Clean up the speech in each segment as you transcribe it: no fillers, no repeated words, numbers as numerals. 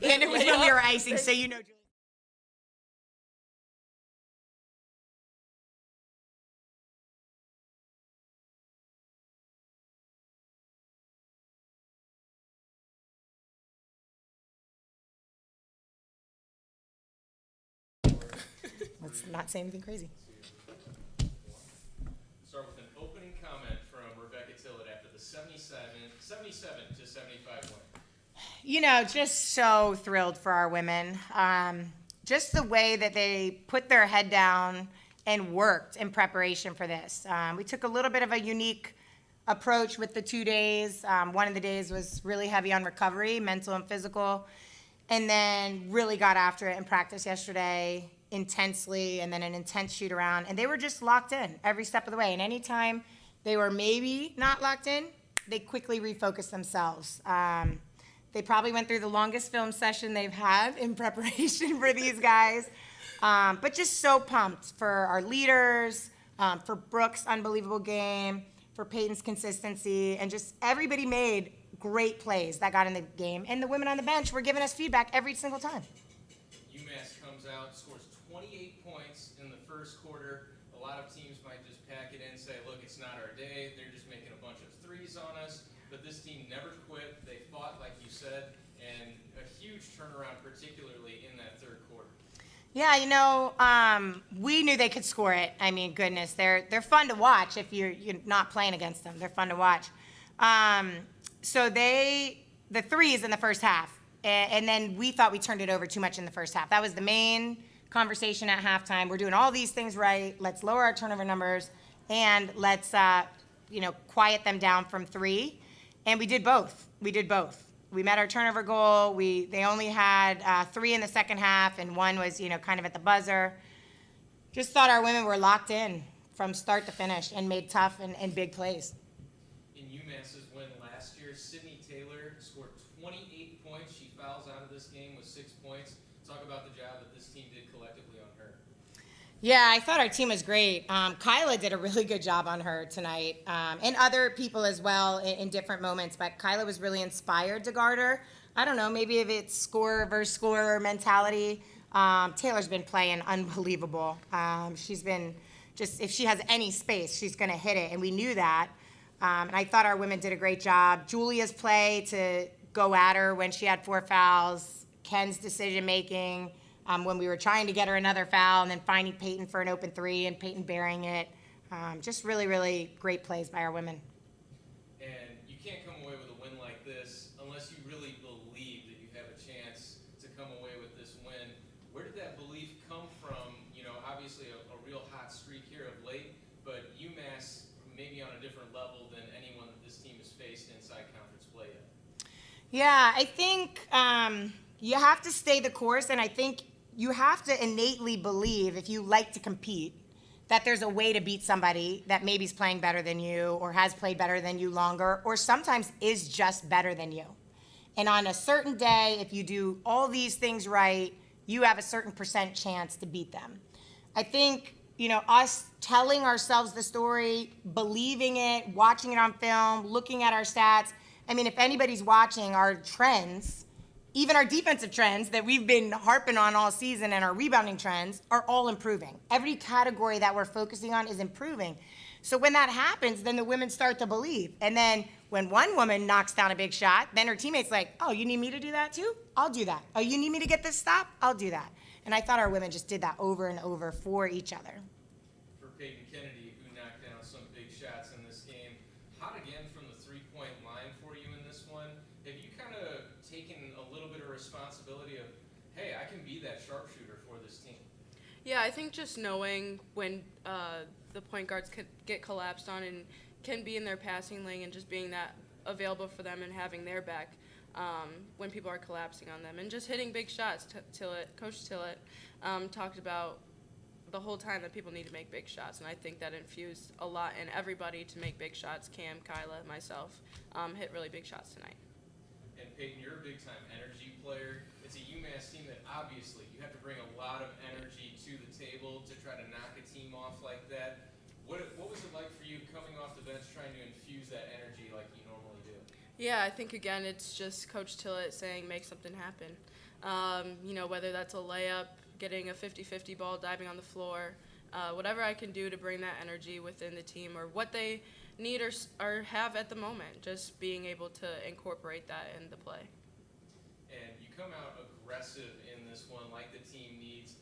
And it was when we were icing, so you know. Let's not say anything crazy. Start with an opening comment from Rebecca Tillett after the 77 to 75 win. You know, just so thrilled for our women. Just the way that they put their head down and worked in preparation for this. We took a little bit of a unique approach with the 2 days. One of the days was really heavy on recovery, mental and physical, and then really got after it in practice yesterday intensely, and then an intense shoot around. And they were just locked in every step of the way. And anytime they were maybe not locked in, they quickly refocused themselves. They probably went through the longest film session they've had in preparation for these guys. But just so pumped for our leaders, for Brooke's unbelievable game, for Peyton's consistency, and just everybody made great plays that got in the game. And the women on the bench were giving us feedback every single time. UMass comes out, scores 28 points in the first quarter. A lot of teams might just pack it in, say, look, it's not our day. They're just making a bunch of threes on us. But this team never quit. They fought, like you said, and a huge turnaround, particularly in that third quarter. Yeah, you know, we knew they could score it. I mean, goodness, they're fun to watch if you're not playing against them. They're fun to watch. So the threes in the first half, and then we thought we turned it over too much in the first half. That was the main conversation at halftime. We're doing all these things right. Let's lower our turnover numbers, and let's quiet them down from three. And we did both. We met our turnover goal. They only had 3 in the second half, and 1 was kind of at the buzzer. Just thought our women were locked in from start to finish and made tough and big plays. In UMass's win last year, Sydney Taylor scored 28 points. She fouls out of this game with 6 points. Talk about the job that this team did collectively on her. Yeah, I thought our team was great. Kyla did a really good job on her tonight, and other people as well in different moments. But Kyla was really inspired to guard her. I don't know, maybe if it's scorer versus scorer mentality. Taylor's been playing unbelievable. She's been just, if she has any space, she's going to hit it, and we knew that. And I thought our women did a great job. Julia's play to go at her when she had 4 fouls, Ken's decision making. When we were trying to get her another foul, and then finding Peyton for an open 3 and Peyton burying it. Just really, really great plays by our women. And you can't come away with a win like this unless you really believe that you have a chance to come away with this win. Where did that belief come from? Obviously a real hot streak here of late, but UMass maybe on a different level than anyone that this team has faced inside conference play yet. Yeah, I think you have to stay the course, and I think you have to innately believe, if you like to compete, that there's a way to beat somebody that maybe is playing better than you or has played better than you longer or sometimes is just better than you. And on a certain day, if you do all these things right, you have a certain % chance to beat them. I think, us telling ourselves the story, believing it, watching it on film, looking at our stats. I mean, if anybody's watching our trends, even our defensive trends that we've been harping on all season and our rebounding trends are all improving. Every category that we're focusing on is improving. So when that happens, then the women start to believe. And then when one woman knocks down a big shot, then her teammate's like, oh, you need me to do that too? I'll do that. Oh, you need me to get this stop? I'll do that. And I thought our women just did that over and over for each other. For Peyton Kennedy, who knocked down some big shots in this game, hot again from the three-point line for you in this one. Have you kind of taken a little bit of responsibility of, hey, I can be that sharpshooter for this team? Yeah, I think just knowing when the point guards get collapsed on and can be in their passing lane and just being that available for them and having their back when people are collapsing on them and just hitting big shots. Coach Tillett talked about the whole time that people need to make big shots, and I think that infused a lot in everybody to make big shots. Cam, Kyla, myself hit really big shots tonight. And Peyton, you're a big-time energy player. It's a UMass team that obviously you have to bring a lot of energy to the table to try to knock a team off like that. What was it like for you coming off the bench trying to infuse that energy like you normally do? Yeah, I think, again, it's just Coach Tillett saying make something happen. Whether that's a layup, getting a 50-50 ball, diving on the floor, whatever I can do to bring that energy within the team or what they need or have at the moment, just being able to incorporate that in the play. And you come out aggressive in this one like the team needs,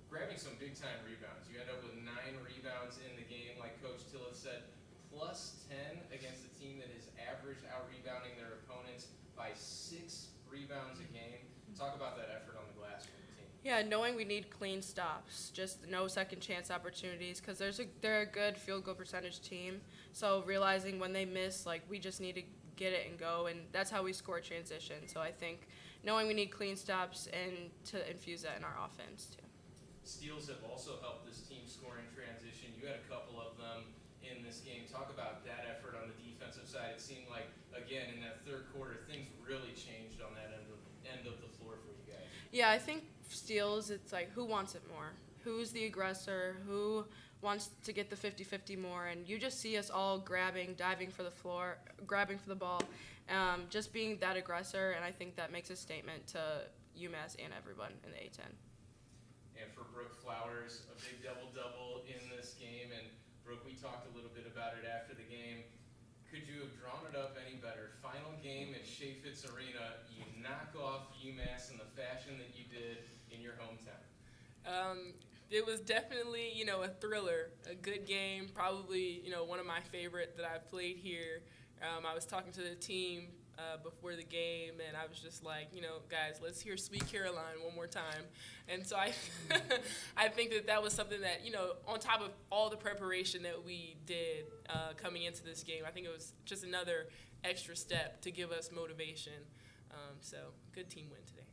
grabbing some big-time rebounds. You end up with 9 rebounds in the game, like Coach Tillett said, plus 10 against a team that has averaged out-rebounding their opponents by 6 rebounds a game. Talk about that effort on the glass for the team. Yeah, knowing we need clean stops, just no second chance opportunities, because they're a good field goal percentage team. So realizing when they miss, we just need to get it and go, and that's how we score transition. So I think knowing we need clean stops and to infuse that in our offense too. Steals have also helped this team score in transition. You had a couple of them in this game. Talk about that effort on the defensive side. It seemed like, again, in that third quarter, things really changed on that end of the floor for you guys. Yeah, I think steals, it's who wants it more? Who's the aggressor? Who wants to get the 50-50 more? And you just see us all grabbing, diving for the floor, grabbing for the ball, just being that aggressor, and I think that makes a statement to UMass and everyone in the A-10. And for Brooke Flowers, a big double-double in this game. And Brooke, we talked a little bit about it after the game. Could you have drawn it up any better? Final game at Chaffetz Arena, you knock off UMass in the fashion that you did in your hometown. It was definitely, a thriller, a good game, probably, one of my favorite that I've played here. I was talking to the team before the game, and I was just like, guys, let's hear Sweet Caroline one more time. And so I I think that was something that, on top of all the preparation that we did coming into this game, I think it was just another extra step to give us motivation. So good team win today.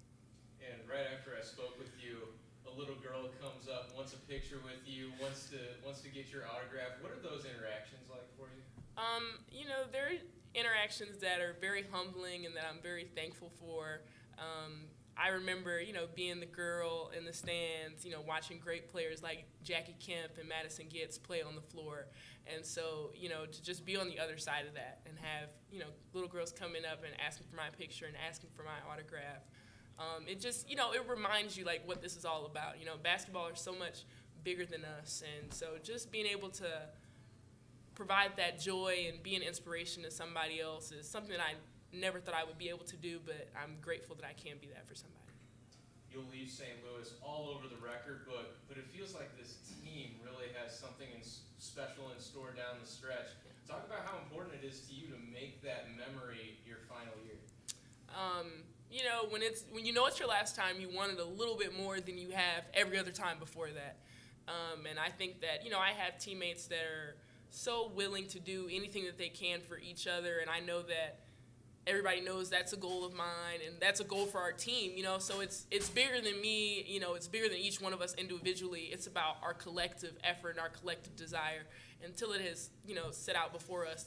And right after I spoke with you, a little girl comes up, wants a picture with you, wants to get your autograph. What are those interactions like for you? There are interactions that are very humbling and that I'm very thankful for. I remember, being the girl in the stands, watching great players like Jackie Kemp and Madison Gitz play on the floor. And so, to just be on the other side of that and have, little girls coming up and asking for my picture and asking for my autograph. It just, it reminds you what this is all about. Basketball is so much bigger than us. And so just being able to provide that joy and be an inspiration to somebody else is something I never thought I would be able to do, but I'm grateful that I can be that for somebody. You'll leave St. Louis all over the record book, but it feels like this team really has something special in store down the stretch. Talk about how important it is to you to make that memory your final year. When you know it's your last time, you want it a little bit more than you have every other time before that. And I think that, I have teammates that are so willing to do anything that they can for each other, and I know that everybody knows that's a goal of mine, and that's a goal for our team, so it's bigger than me, it's bigger than each one of us individually. It's about our collective effort and our collective desire, until it has, set out before us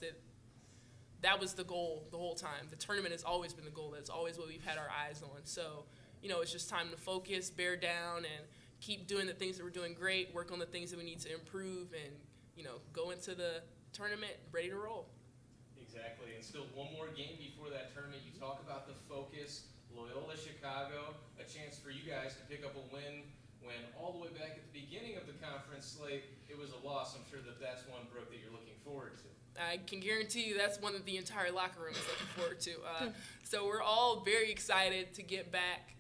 that was the goal the whole time. The tournament has always been the goal. That's always what we've had our eyes on. So, it's just time to focus, bear down, and keep doing the things that we're doing great, work on the things that we need to improve, and, go into the tournament ready to roll. Exactly, and still one more game before that tournament. You talk about the focus, Loyola Chicago, a chance for you guys to pick up a win when all the way back at the beginning of the conference slate, it was a loss. I'm sure that's one, Brooke, that you're looking forward to. I can guarantee you that's one that the entire locker room is looking forward to. So we're all very excited to get back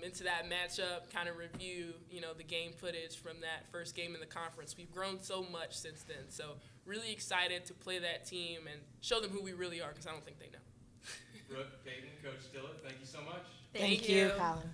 into that matchup, kind of review, the game footage from that first game in the conference. We've grown so much since then. So really excited to play that team and show them who we really are, because I don't think they know. Brooke, Peyton, Coach Tillett, thank you so much. Thank you, Colin.